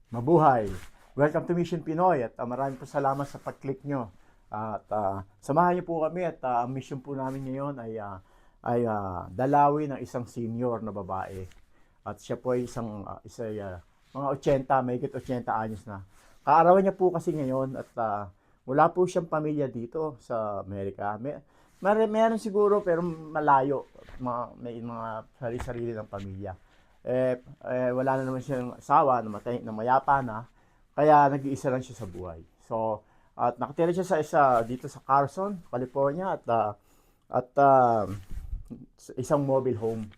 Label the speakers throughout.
Speaker 1: Mabuhay! Welcome to Mission Pinoy at maraming po salamat sa pag-click nyo. At samahan niyo po kami at ang mission po namin ngayon ay dalawin ng isang senior na babae. At siya po ay mga 80, mahigit 80 anyos na. Kaarawan niya po kasi ngayon at wala po siyang pamilya dito sa Amerika. Meron siguro pero malayo. May mga sarili-sarili ng pamilya. Wala na naman siyang asawa, na mayapa na, kaya nag-iisa lang siya sa buhay. So, at nakatira siya dito sa Carson, California, at sa isang mobile home.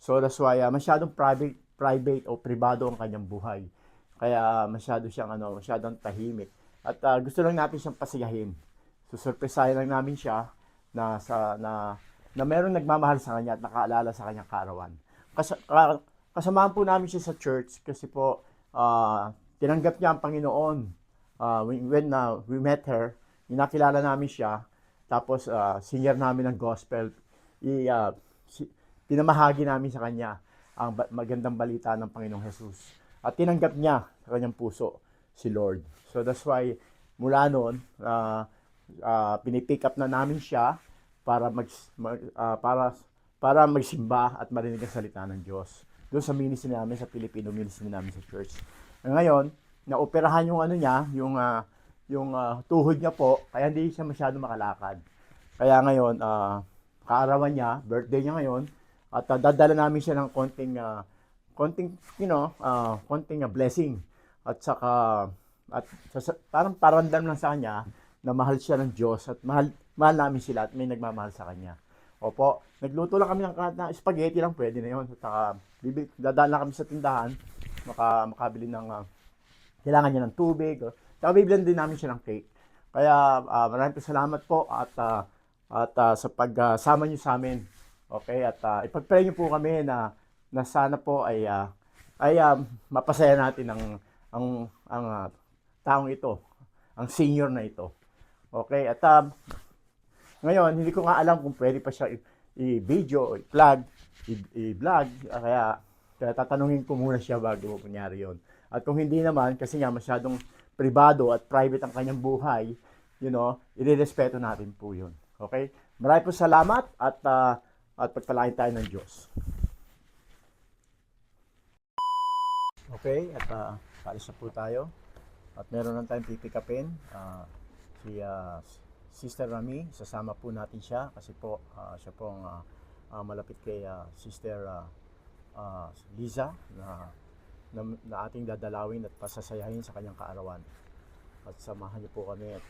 Speaker 1: So, that's why masyadong private o pribado ang kanyang buhay. Kaya masyadong tahimik. At gusto lang natin siyang pasiyahin. Susurpresahin lang namin siya na merong nagmamahal sa kanya at nakaalala sa kanyang kaarawan. Kasamahan po namin siya sa church kasi po tinanggap niya ang Panginoon. When we met her, nakilala namin siya, tapos senior namin ng gospel, pinamahagi namin sa kanya ang magandang balita ng Panginoong Jesus. At tinanggap niya sa kanyang puso si Lord. So that's why mula noon, pinipick up na namin siya para magsimba at marinig ang salita ng Diyos. Doon sa ministry namin, sa Filipino ministry namin sa church. Ngayon, naoperahan yung tuhod niya po, kaya hindi siya masyado makalakad. Kaya ngayon, kaarawan niya, birthday niya ngayon, at dadala namin siya ng konting blessing. At parang parandam lang sa kanya na mahal siya ng Diyos at mahal namin sila at may nagmamahal sa kanya. Opo, nagluto lang kami ng spaghetti lang, pwede na yun. At dadaan lang kami sa tindahan, makabili ng, kailangan niya ng tubig. Saka bibilan din namin siya ng cake. Kaya maraming salamat po at sa pagsama niyo sa amin. Okay, at ipag-pray niyo po kami na sana po ay mapasaya natin ang taong ito, ang senior na ito. Okay, at ngayon, hindi ko nga alam kung pwede pa siya i-video, i-vlog, kaya tatanungin ko muna siya bago kunyari yon. At kung hindi naman, kasi nga masyadong privado at private ang kanyang buhay, irerespeto natin po yun. Okay? Maraming po salamat at pagpalain tayo ng Diyos. Okay, at paalis na po tayo. At meron lang tayong pipikapin. Si Sister Rami, sasama po natin siya kasi po siya po ang malapit kay Sister Liza na ating dadalawin at pasasayahin sa kanyang kaarawan. At samahan niyo po kami at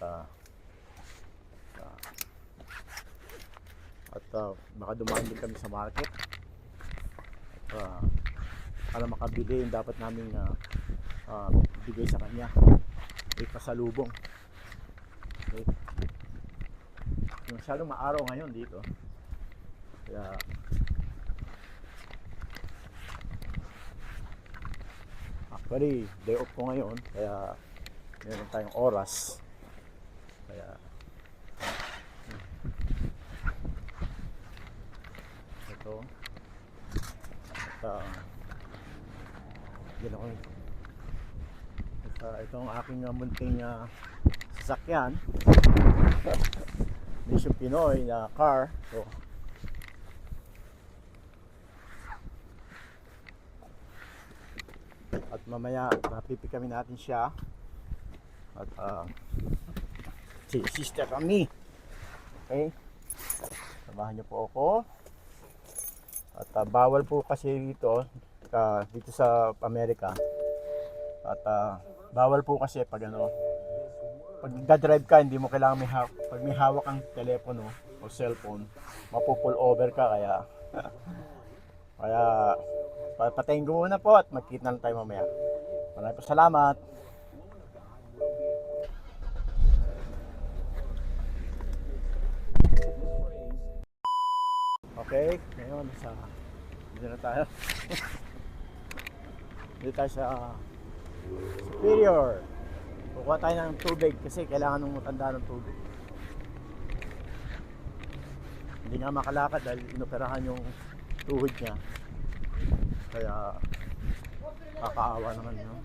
Speaker 1: makadumaan din kami sa market at para makabili yung dapat namin bigay sa kanya, may pasalubong. Okay. Masyadong maaraw ngayon dito, kaya actually day off ko ngayon, kaya meron tayong oras, kaya ito at yun ako at itong aking munting sasakyan Mission Pinoy na car. So, at mamaya mapipikami natin siya at si Sister Rami. Okay, samahan niyo po ako at bawal po kasi dito sa Amerika at bawal po kasi pag nagda-drive ka, hindi mo kailangan pag may hawak kang telepono o cellphone, mapupull over ka, kaya patayin ko muna po at magkita na tayo mamaya. Maraming po salamat. Okay, ngayon dito na tayo. Dito tayo sa Superior. Kukuha tayo ng tubig kasi kailangan ng matanda ng tubig. Hindi nga makalakad dahil inoperahan yung tuhod niya. Kaya kakaawa naman, no?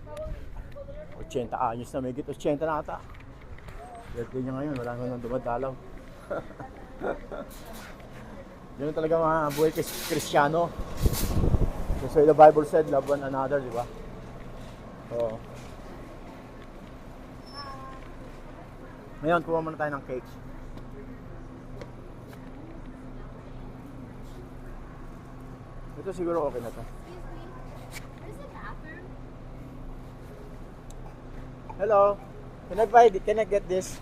Speaker 1: 80 anyos na, may 80 na ata. Birthday niya ngayon, wala nang dumadalaw. Yun talaga mga buhay Kristiyano. So the Bible said, love one another, di ba? So, ngayon, kuha muna tayo ng cake. Ito siguro okay na to. Hello, can I get this?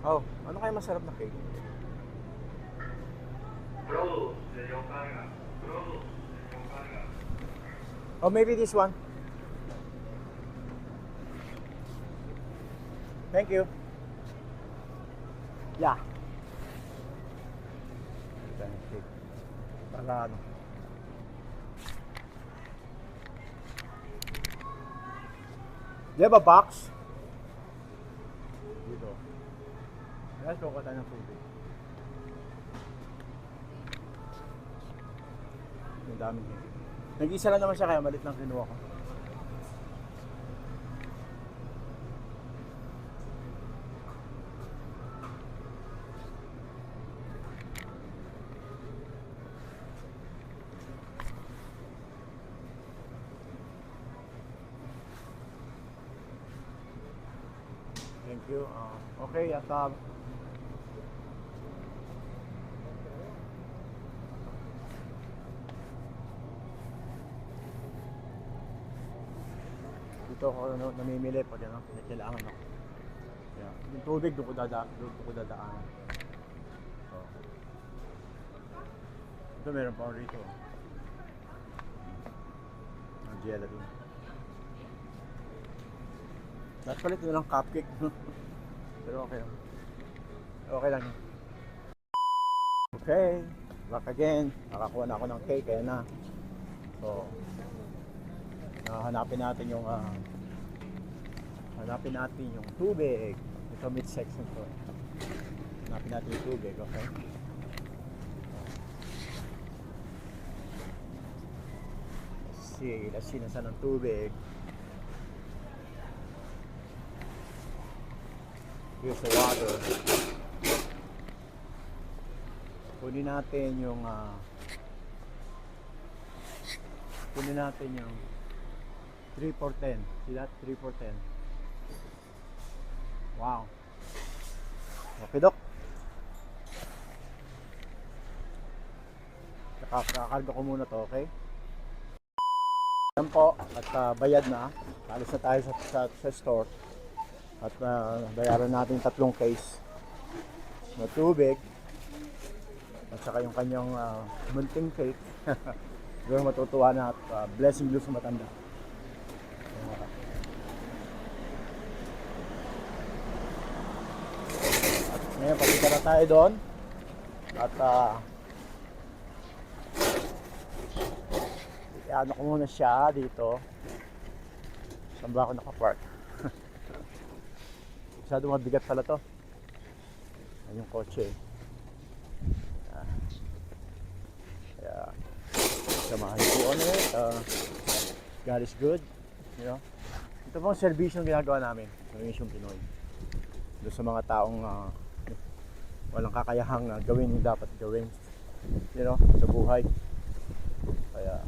Speaker 1: Oh, ano kaya masarap na cake? Oh, maybe this one. Thank you. Yeah. Cake. Para ano? Do you have a box? Dito. Guys, kuha tayo ng tubig. Ang daming cake. Nag-isa lang naman siya kaya malit lang kinuha ko. Thank you. Okay, at dito ako namimili pag ano, may kailangan ako. Yeah. Yung tubig doon ko dadaanan. So, ito meron pa rito. Ang gelatin. Dapat palit na lang cupcake. Pero okay lang. Okay lang yun. Okay. Back again. Nakakuha na ako ng cake. Kaya na. So, hanapin natin yung tubig. Ito mid section to. Hanapin natin yung tubig. Okay. Let's see nasaan ang tubig. Here's the water. Kunin natin yung 3 for 10. See that? 3 for 10. Wow. Okay, Dok. Kakakarga ko muna to, okay? Yan po. At bayad na. Alis na tayo sa store. At bayaran natin 3 case na tubig at saka yung kanyang munting cake. Siguro matutuwa na at blessing blue sa matanda. At ngayon papunta na tayo doon at ano ko muna siya dito. Saan ba ako nakapark? Masyado mabigat pala to. Ayan yung kotse. Kaya samahan ko ulit. God is good. You know? Ito pong servisyo yung ginagawa namin ng Misyong Pinoy. Doon sa mga taong walang kakayahang gawin yung dapat gawin. You know, sa buhay. Kaya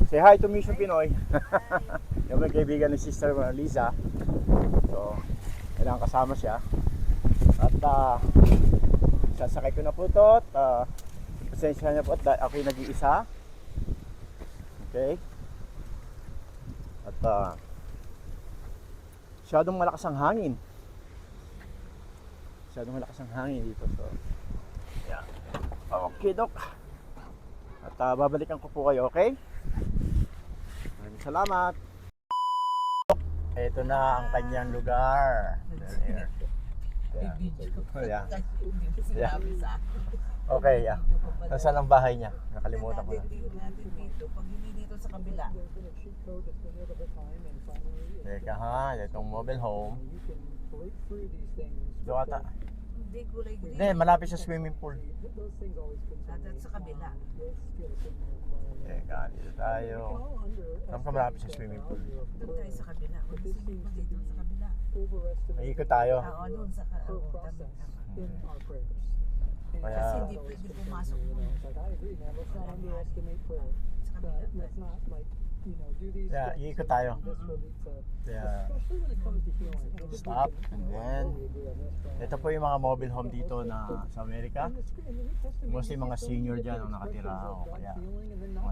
Speaker 1: say hi to Mission Pinoy. Yung may kaibigan ni Sister Liza. So, kailangan kasama siya. At sasakay ko na po ito. Pasensya niya po at ako'y nag-iisa. Okay. At masyadong malakas ang hangin. Masyadong malakas ang hangin dito. So, yeah. Okay, Dok. At babalikan ko po kayo, okay? Maraming salamat. Ito na ang kanyang lugar. Here. Yeah. Yeah. Okay, yeah. Saan ang bahay niya? Nakalimutan ko na.
Speaker 2: Pag hindi dito sa kabila.
Speaker 1: Teka ha, itong mobile home. Doon ata.
Speaker 2: Hindi, kulay green.
Speaker 1: Hindi, malapit sa swimming pool.
Speaker 2: At sa kabila.
Speaker 1: Teka, dito tayo. Saan ka malapit sa swimming pool?
Speaker 2: Doon tayo sa kabila. Wala swimming pool dito sa kabila.
Speaker 1: May ikot tayo.
Speaker 2: Oo, doon sa kabila.
Speaker 1: Kaya,
Speaker 2: Kasi hindi pwede pumasok doon. Sa kabila.
Speaker 1: yeah, iikot tayo. Kaya, stop. And then, ito po yung mga mobile home dito na sa Amerika. Mostly mga senior dyan ang nakatira. O kaya, mga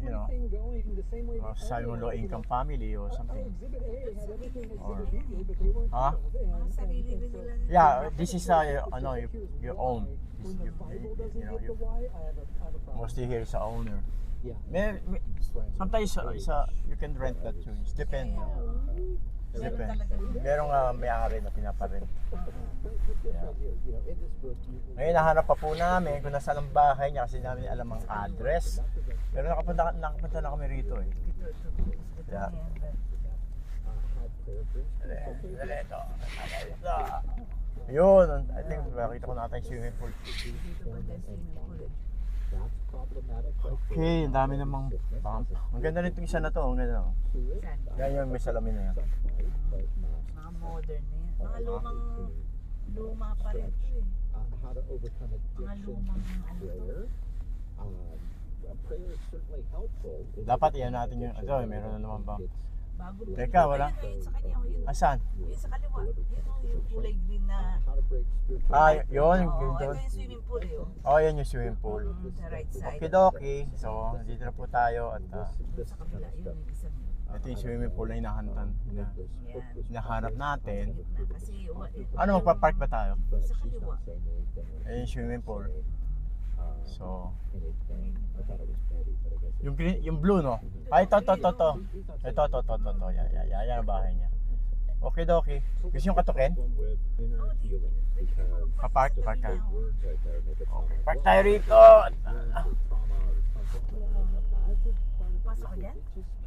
Speaker 1: you know, mga sabi mo low income family or something. Or, ha?
Speaker 2: Mga sarili rin nila.
Speaker 1: Yeah, this is your own. You know, mostly here is a owner. Sometimes you can rent that too. It depends. Depends. Merong may-ari na pinaparent. Yeah. Ngayon nahanap pa po namin kung nasaan ang bahay niya kasi namin alam ang address. Pero nakapunta na kami rito eh. Yeah. Dali ito. Yun, I think makita ko natin yung swimming pool. Okay, ang dami namang bump. Ang ganda rin itong isa na to. Ang ganda. Yan yung may salamin na yan.
Speaker 2: Mga modern na yan. Mga luma pa rin ito eh. Mga lumang ano to.
Speaker 1: Dapat iyan natin yung, ito, meron na naman bump.
Speaker 2: Bago
Speaker 1: Teka, wala.
Speaker 2: Yun sa kanya. Yun.
Speaker 1: Asan?
Speaker 2: Yun sa kaliwa. Yun yung kulay green na.
Speaker 1: Ah, yun.
Speaker 2: Oo,
Speaker 1: Yun.
Speaker 2: ito yung swimming pool eh.
Speaker 1: Oh, yan yung swimming pool.
Speaker 2: Sa right side.
Speaker 1: Okay. So, dito na po tayo at
Speaker 2: Doon sa kabila. Yun yung isang.
Speaker 1: ito yung swimming pool na hinahantan.
Speaker 2: Yan.
Speaker 1: Hinahanap natin.
Speaker 2: Kasi
Speaker 1: Ano, magpa-park ba tayo?
Speaker 2: sa kaliwa.
Speaker 1: Ayun yung swimming pool. So, yung green, yung blue, no? Ay, ito. Ito. Yan ang bahay niya. Okay. Gusto yung katukin? Park ka. Okay. Park tayo rito.
Speaker 2: Pasok ka dyan?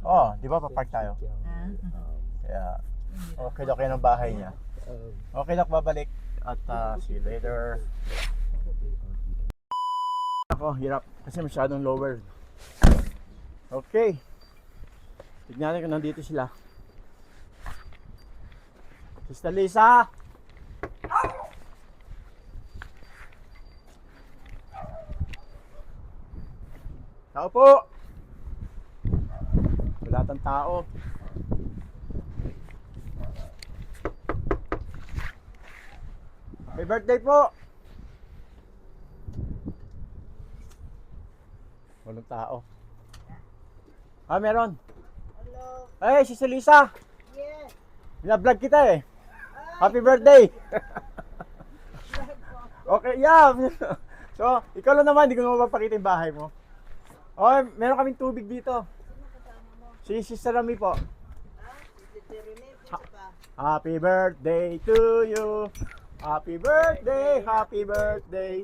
Speaker 1: Oh, di ba pa-park tayo?
Speaker 2: Ah.
Speaker 1: Kaya, okay ng bahay niya. Okay, babalik. At see you later. Ako, hirap. Kasi masyadong lower. Okay. Tignan natin kung nandito sila. Sister Lisa! Tao po! Wala tang tao. Happy birthday po! Walang tao. Ah, meron.
Speaker 2: Hello.
Speaker 1: Hey, si Lisa.
Speaker 2: Yes.
Speaker 1: Bina-vlog kita eh. Happy birthday. Okay, yeah. So, ikaw lang naman, hindi ko naman mapapakita yung bahay mo. Oh, meron kaming tubig dito. Si Sister Rami po. Happy birthday to you. Happy birthday, happy birthday.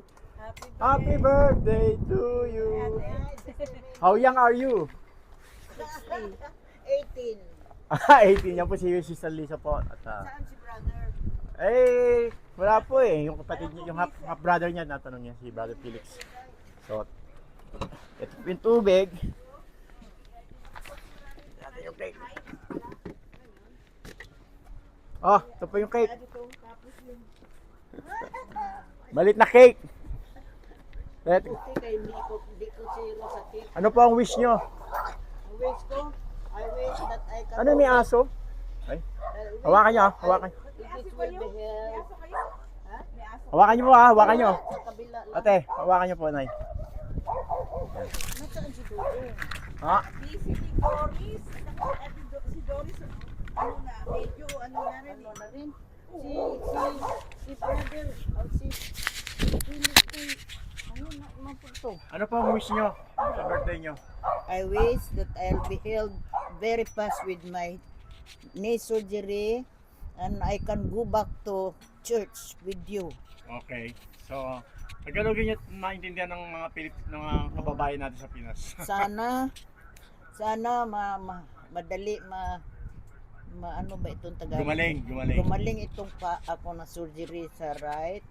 Speaker 1: Happy birthday to you. How young are you?
Speaker 2: 18.
Speaker 1: 18. Yan po si Sister Lisa po. At,
Speaker 2: Saan si brother?
Speaker 1: wala po eh. Yung kapatid niya, yung half brother niya, natanong niya, si Brother Felix. So, ito po yung tubig. Ito yung cake. Oh, ito po yung cake. Malit na cake. Ano po ang wish nyo?
Speaker 2: Ang wish ko, I wish that I can...
Speaker 1: Ano may aso? Ay, hawakan nyo, hawakan.
Speaker 2: This will be held.
Speaker 1: Hawakan nyo po ha, hawakan nyo.
Speaker 2: Sa kabila lang.
Speaker 1: Ate, hawakan nyo po, Nay.
Speaker 2: Nasaan si Doris?
Speaker 1: Ha?
Speaker 2: Busy si Doris. Si Doris, ano na, medyo ano na rin. Si brother, si Philip, ano na, mapunto.
Speaker 1: Ano po ang wish nyo sa birthday nyo?
Speaker 2: I wish that I'll be held very fast with my knee surgery and I can go back to church with you.
Speaker 1: Okay. So, Tagalogin nyo maintindihan ng mga ng mga kababayan natin sa Pinas.
Speaker 2: Sana madali Ano ba itong Tagalog?
Speaker 1: Gumaling.
Speaker 2: Gumaling itong ako na surgery sa right.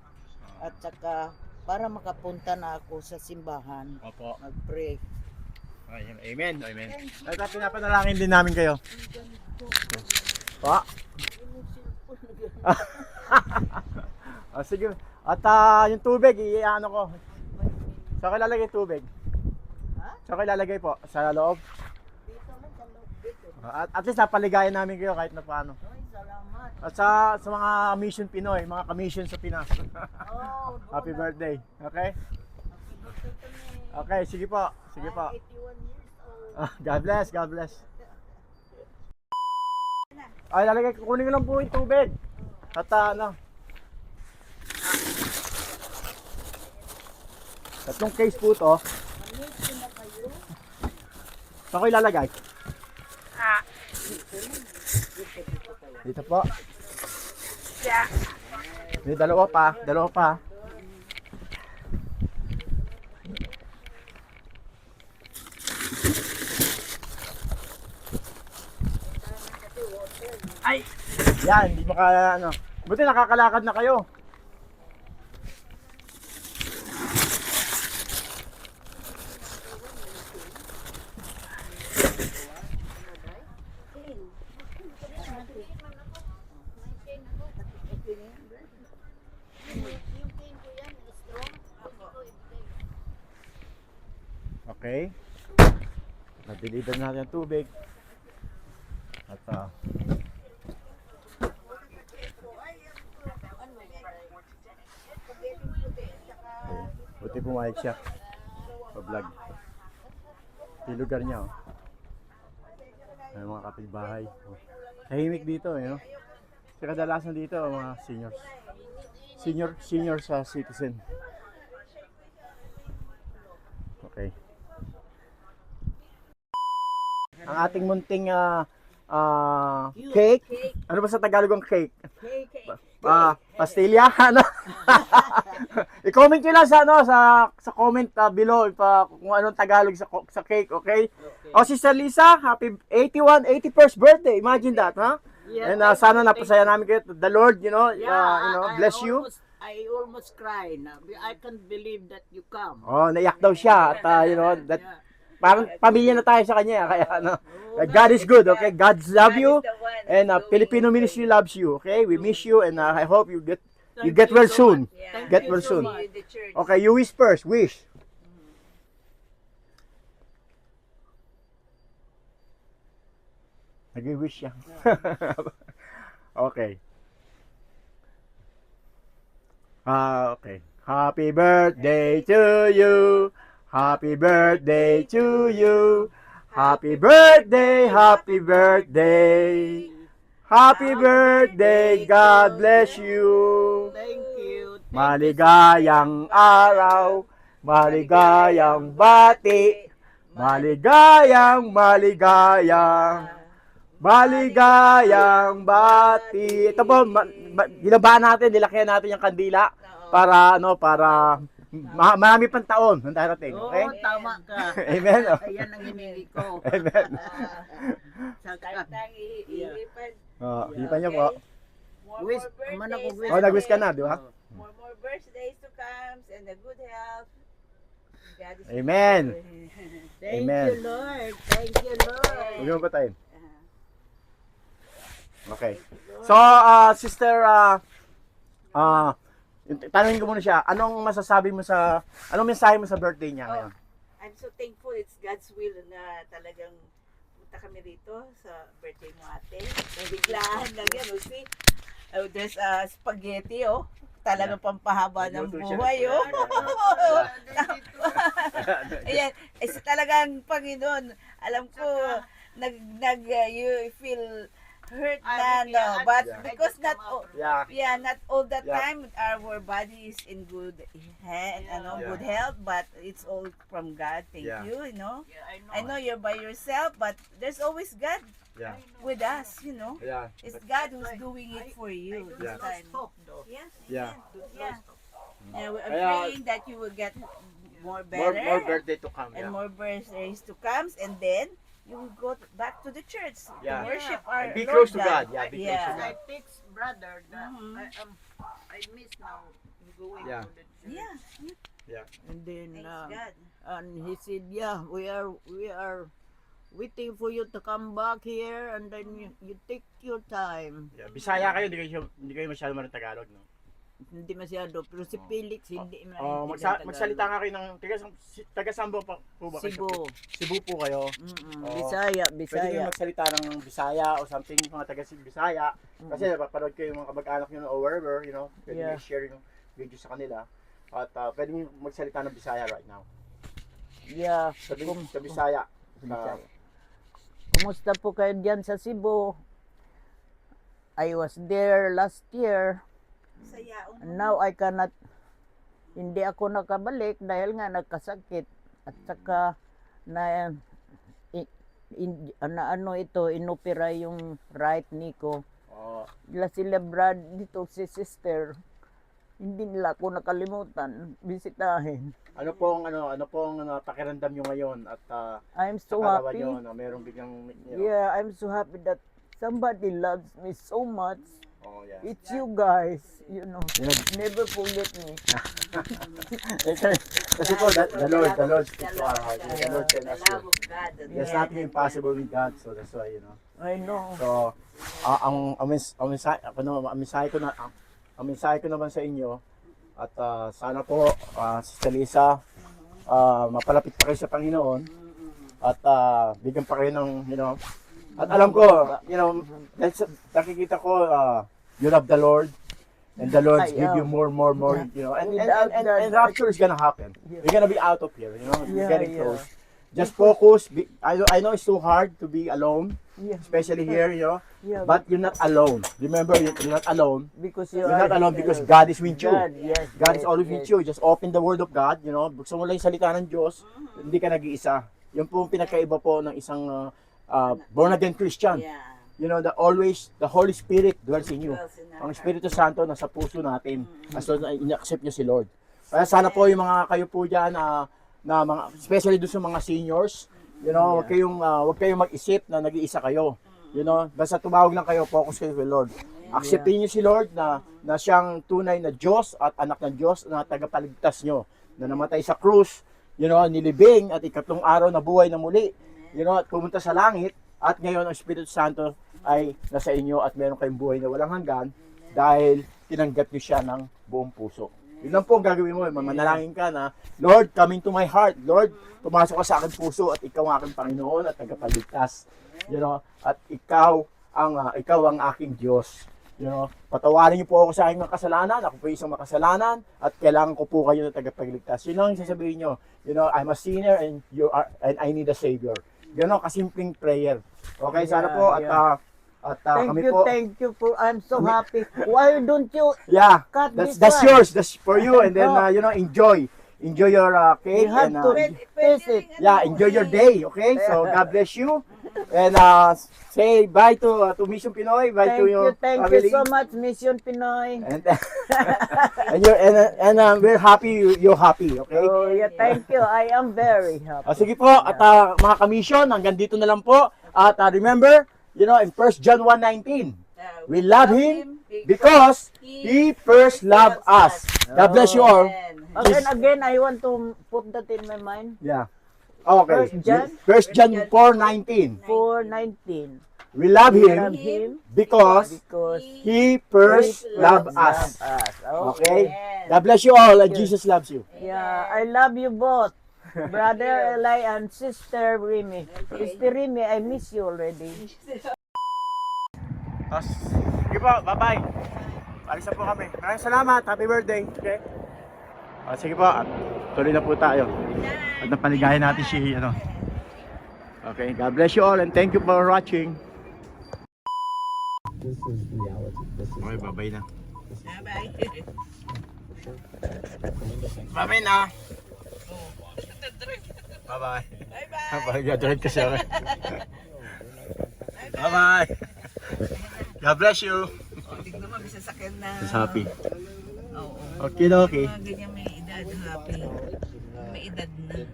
Speaker 2: At saka para makapunta na ako sa simbahan.
Speaker 1: Opo.
Speaker 2: Mag-pray.
Speaker 1: Amen. At pinapanalangin din namin kayo. Pa? Sige. At yung tubig, i-ano ko. Saan ko ilalagay yung tubig?
Speaker 2: Ha?
Speaker 1: Saan ko ilalagay po? Sa loob?
Speaker 2: Dito lang sa loob dito.
Speaker 1: At least napaligayan namin kayo kahit na paano.
Speaker 2: Ay, salamat.
Speaker 1: At sa mga Mission Pinoy, mga ka-mission sa Pinas.
Speaker 2: Oh,
Speaker 1: Happy birthday. Okay? Okay, sige po. Sige po.
Speaker 2: 81 years old.
Speaker 1: God bless, God bless. Ay, lalagay ko. Kunin ko lang po yung tubig. At ano. Tatlong case po to.
Speaker 2: Manito na kayo.
Speaker 1: Saan ko ilalagay? Dito po. May dalawa pa. Ay! Yan, hindi maka ano. Buti nakakalakad na kayo. Okay. Na-deliver natin ang tubig. At buti pumayag siya. Pa-vlog. Yung lugar niya, oh. May mga kapitbahay. Oh. Tahimik dito, eh, no? Kasi kadalasan dito, mga seniors. Senior sa citizen. Okay. Ang ating munting cake. Ano ba sa Tagalog ang cake? Pastilla, ano? I-comment nyo lang sa ano sa comment below kung anong Tagalog sa cake, okay? Oh, Sister Lisa, happy 81st birthday. Imagine that, huh?
Speaker 2: Yeah,
Speaker 1: And sana napasaya namin kayo. The Lord, bless you.
Speaker 2: I almost cried. I can't believe that you come.
Speaker 1: Oh, naiyak daw siya at that parang pamilya na tayo sa kanya, kaya ano. God is good, okay? God love you. And Filipino ministry loves you, okay? We miss you and I hope you get well soon. Get well soon. Okay, you wish first. Wish. Nag-wish siya. Okay. Okay. Happy birthday to you. Happy birthday to you. Happy birthday, happy birthday. Happy birthday, God bless you.
Speaker 2: Thank you.
Speaker 1: Maligayang araw, maligayang bati, maligayang bati. Ito po, ginabahan natin, nilakyan natin yung kandila para marami pang taon ang darating, okay?
Speaker 2: Oo, tama ka.
Speaker 1: Amen.
Speaker 2: Ayan ang hiningi ko.
Speaker 1: Amen. Hipan niyo po.
Speaker 2: Wish, man ako wish.
Speaker 1: Oh, nag-wish ka na, di ba?
Speaker 3: More birthdays to come and a good health. God is
Speaker 1: Amen.
Speaker 2: Thank
Speaker 1: Amen.
Speaker 2: you, Lord. Thank you, Lord.
Speaker 1: Huwag mo patayin. Okay. So, Sister, tanungin ko muna siya, anong mensahe mo sa birthday niya ngayon?
Speaker 3: I'm so thankful it's God's will na talagang punta kami rito sa birthday mo ate. Biglaan lang yan. Oh, see? Oh, there's spaghetti, oh. Talagang pampahaba ng buhay, oh. Ayan. Talagang Panginoon, alam ko, you feel hurt na, no, but because not all the time our body is in good good health, but it's all from God. Thank you, you know. I know you're by yourself, but there's always God with us, you know. It's God who's doing it for you this time. Yeah, we're praying that you will get more better
Speaker 1: More birthday to come.
Speaker 3: and more birthdays to come, and then you go back to the church
Speaker 1: Yeah.
Speaker 3: to worship our
Speaker 1: And be
Speaker 3: Lord
Speaker 1: close to God. Yeah, be close to
Speaker 2: I
Speaker 1: God.
Speaker 2: text brother that I miss now going
Speaker 1: Yeah.
Speaker 2: to the church.
Speaker 3: Yeah,
Speaker 2: And then
Speaker 3: thanks God.
Speaker 2: and he said, yeah, we are waiting for you to come back here, and then you take your time.
Speaker 1: Yeah. Bisaya kayo, hindi kayo masyado marunong Tagalog, no?
Speaker 2: Hindi masyado, pero si Felix hindi
Speaker 1: Oh,
Speaker 2: maintindihan
Speaker 1: magsalita nga kayo ng taga Sambo po ba kayo?
Speaker 2: Cebu.
Speaker 1: Cebu po kayo. Oo.
Speaker 2: Bisaya,
Speaker 1: Pwede
Speaker 2: Bisaya.
Speaker 1: kayo magsalita ng Bisaya o something mga taga Bisaya. Kasi napapanood kayo yung mga kamag-anak nyo or wherever, you know, pwede
Speaker 2: Yeah.
Speaker 1: kayo share yung video sa kanila. At pwede nyo magsalita ng Bisaya right now.
Speaker 2: Yeah.
Speaker 1: Sabi sa Bisaya.
Speaker 2: Bisaya. Kumusta po kayo dyan sa Cebu? I was there last year.
Speaker 3: Sayaon.
Speaker 2: And now I cannot, hindi ako nakabalik dahil nga nagkasakit. At saka na, ano ito, inopera yung right knee ko.
Speaker 1: Oh,
Speaker 2: Sila Brad dito, si sister, hindi nila ako nakalimutan, bisitahin.
Speaker 1: ano pong pakiramdam nyo ngayon at
Speaker 2: I'm
Speaker 1: sa
Speaker 2: so
Speaker 1: kaarawan
Speaker 2: happy.
Speaker 1: nyo na merong biglang
Speaker 2: Yeah, I'm so happy that somebody loves me so much.
Speaker 1: Oh, yeah.
Speaker 2: It's you guys, you know.
Speaker 1: Yeah.
Speaker 2: Never forget me.
Speaker 1: Kasi po, the Lord speaks to our heart. The Lord
Speaker 3: The
Speaker 1: tells us
Speaker 3: love of God.
Speaker 1: there's nothing impossible with God, so that's why, you know.
Speaker 2: I know.
Speaker 1: So, ang mensahe ko naman sa inyo at sana po Sister Lisa, mapalapit pa kayo sa Panginoon at bigyan pa kayo ng, you know, at alam ko, you know, nakikita ko you love the Lord and the Lord
Speaker 2: I
Speaker 1: give you
Speaker 2: am.
Speaker 1: more, you know, and
Speaker 2: Without that,
Speaker 1: rapture is gonna happen.
Speaker 2: Yeah.
Speaker 1: We're gonna be out of here, you know, we're
Speaker 2: Yeah,
Speaker 1: getting
Speaker 2: yeah.
Speaker 1: close. Just focus. I know it's too hard to be alone,
Speaker 2: Yeah.
Speaker 1: especially here, you know.
Speaker 2: Yeah,
Speaker 1: But you're not alone. Remember, you're not alone.
Speaker 2: because
Speaker 1: You're not alone because God is with you.
Speaker 2: God, yes,
Speaker 1: God is
Speaker 2: yes,
Speaker 1: always with
Speaker 2: yes.
Speaker 1: you. Just open the Word of God, you know. Buksan mo lang yung salita ng Diyos, hindi ka nag-iisa. Yun po ang pinakaiba po ng isang born-again Christian.
Speaker 3: Yeah.
Speaker 1: You know, the Holy Spirit dwells in you.
Speaker 3: Dwells in our
Speaker 1: Ang Espiritu Santo nasa puso natin. As long as in-accept nyo si Lord. Kaya sana po yung mga kayo po dyan na mga, especially doon sa mga seniors, you know, wag kayong mag-isip na nag-iisa kayo. You know, basta tumawag lang kayo, focus kayo kay Lord. Acceptin niyo si Lord na siyang tunay na Diyos at anak ng Diyos na tagapagligtas nyo, na namatay sa krus, you know, nilibing at ikatlong araw na buhay na muli, you know, at pumunta sa langit, at ngayon ang Espiritu Santo ay nasa inyo at meron kayong buhay na walang hanggan dahil tinanggap niyo siya ng buong puso. Yun lang po ang gagawin mo, manalangin ka na, Lord, come into my heart. Lord, pumasok ka sa aking puso at ikaw ang aking Panginoon at tagapagligtas. You know, at ikaw ang aking Diyos. You know, patawarin niyo po ako sa aking mga kasalanan. Ako po isang makasalanan at kailangan ko po kayo na tagapagligtas. Yun lang yung sasabihin niyo. You know, I'm a sinner and I need a Savior. Yun ang kasimpleng prayer. Okay, sana po at
Speaker 2: Thank you for, I'm so happy. Why don't you
Speaker 1: yeah,
Speaker 2: cut this
Speaker 1: that's
Speaker 2: one?
Speaker 1: yours. That's for you. And then you know, enjoy your cake.
Speaker 2: You have
Speaker 1: and,
Speaker 2: to taste it.
Speaker 1: yeah, enjoy your day. Okay, so God bless you. And say bye to Mission Pinoy. Bye to your
Speaker 2: Thank
Speaker 1: family.
Speaker 2: you so much, Mission Pinoy.
Speaker 1: And we're happy you're happy. Okay.
Speaker 2: Oh, yeah, thank you. I am very happy.
Speaker 1: Sige po, at mga kamisyon, hanggang dito na lang po. At remember, you know, in 1 John 1:19, we love Him because He first loved us. God bless you all.
Speaker 2: Again, I want to put that in my mind.
Speaker 1: Yeah. Okay.
Speaker 2: 1 John
Speaker 1: 1 John 4:19.
Speaker 2: 4:19.
Speaker 1: We love
Speaker 2: Love
Speaker 1: Him
Speaker 2: Him
Speaker 1: because
Speaker 2: because
Speaker 1: He first loved us. Okay? God bless you all and Jesus loves you.
Speaker 2: Yeah, I love you both. Brother Eli and Sister Remy. Sister Remy, I miss you already.
Speaker 1: Sige po, bye-bye. Alis na po kami. Maraming salamat. Happy birthday. Okay? Sige po, at tuloy na po tayo. At napaligayan natin si, ano. Okay, God bless you all and thank you for watching. Okay, bye-bye na.
Speaker 3: Bye.
Speaker 1: Bye-bye na. Bye-bye. Bye-bye. Gagawin kasi ako. Bye-bye. God bless you.
Speaker 3: Tignan mo, bisa sakyan na.
Speaker 1: Just happy.
Speaker 3: Oo.
Speaker 1: Okay na okay.
Speaker 3: Mga ganyan may edad, happy. May edad na.